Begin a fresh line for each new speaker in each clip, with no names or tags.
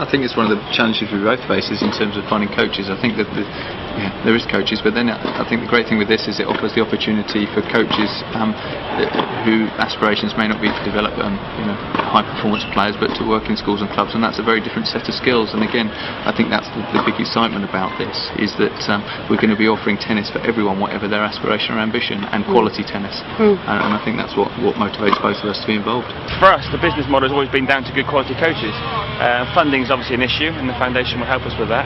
I think it's one of the challenges we both face is in terms of finding coaches. I think that there is coaches, but then I think the great thing with this is it offers the opportunity for coaches who aspirations may not be to develop high performance players, but to work in schools and clubs, and that's a very different set of skills. And again, I think that's the big excitement about this, is that we're going to be offering tennis for everyone, whatever their aspiration or ambition, and quality tennis. And I think that's what motivates both of us to be involved.
For us, the business model has always been down to good quality coaches. Funding is obviously an issue, and the foundation will help us with that.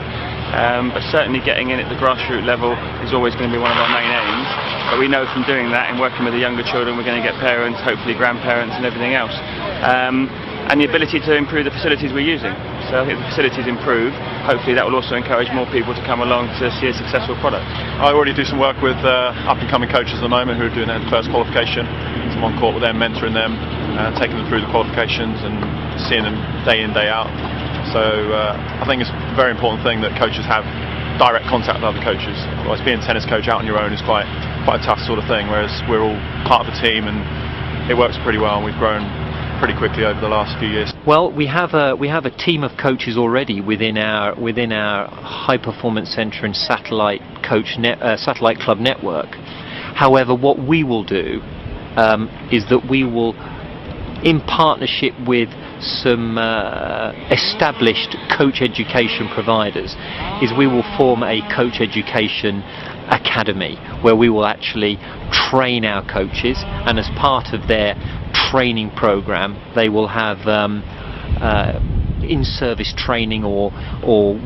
But certainly getting in at the grassroots level is always going to be one of our main aims. But we know from doing that and working with the younger children, we're going to get parents, hopefully grandparents and everything else. And the ability to improve the facilities we're using. So I think the facilities improve. Hopefully that will also encourage more people to come along to see a successful product.
I already do some work with up-and-coming coaches at the moment who are doing their first qualification. So I'm on court with them, mentoring them, taking them through the qualifications and seeing them day in, day out. So I think it's a very important thing that coaches have direct contact with other coaches. Otherwise, being a tennis coach out on your own is quite a tough sort of thing, whereas we're all part of a team and it works pretty well, and we've grown pretty quickly over the last few years.
Well, we have a team of coaches already within our high performance centre and satellite club network. However, what we will do is that we will, in partnership with some established coach education providers, is we will form a coach education academy where we will actually train our coaches, and as part of their training program they will have in-service training or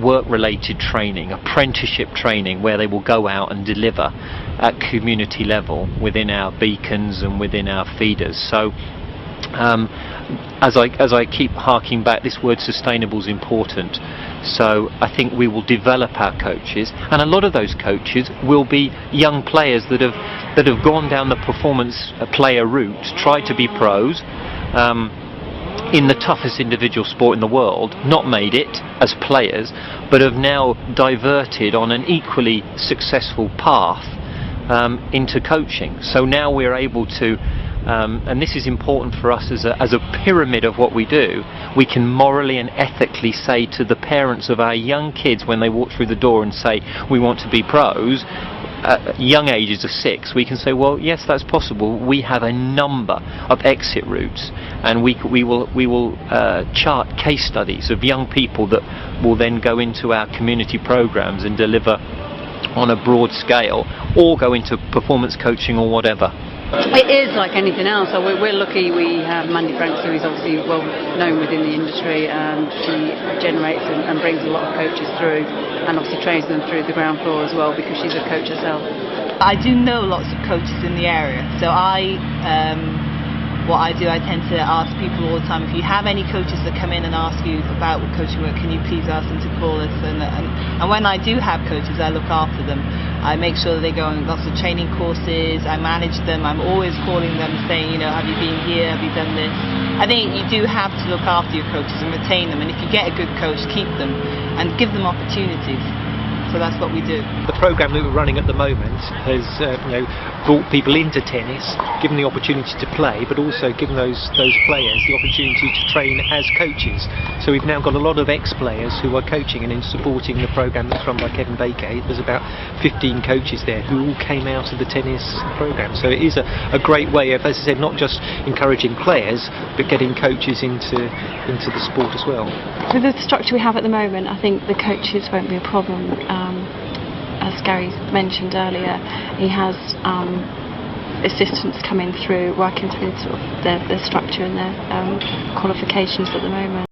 work-related training, apprenticeship training, where they will go out and deliver at community level within our beacons and within our feeders. So as I keep harking back, this word sustainable is important. So I think we will develop our coaches, and a lot of those coaches will be young players that have gone down the performance player route, tried to be pros in the toughest individual sport in the world, not made it as players, but have now diverted on an equally successful path into coaching. So now we're able to, and this is important for us as a pyramid of what we do, we can morally and ethically say to the parents of our young kids when they walk through the door and say we want to be pros, at young ages of 6, we can say, well, yes, that's possible. We have a number of exit routes, and we will chart case studies of young people that will then go into our community programs and deliver on a broad scale, or go into performance coaching or whatever.
It is like anything else. So we're lucky we have Mandy Franks, who is obviously well known within the industry, and she generates and brings a lot of coaches through, and obviously trains them through the ground floor as well, because she's a coach herself.
I do know lots of coaches in the area, so what I do, I tend to ask people all the time, if you have any coaches that come in and ask you about coaching work, can you please ask them to call us? And when I do have coaches, I look after them. I make sure that they go on lots of training courses, I manage them, I'm always calling them saying, have you been here, have you done this? I think you do have to look after your coaches and retain them, and if you get a good coach, keep them and give them opportunities. So that's what we do.
The programme that we're running at the moment has brought people into tennis, given the opportunity to play, but also given those players the opportunity to train as coaches. So we've now got a lot of ex-players who are coaching, and in supporting the programme that's run by Kevin Baker, there's about 15 coaches there who all came out of the tennis programme. So it is a great way of, as I said, not just encouraging players, but getting coaches into the sport as well.
With the structure we have at the moment, I think the coaches won't be a problem. As Gary mentioned earlier, he has assistants coming through, working through sort of their structure and their qualifications at the moment.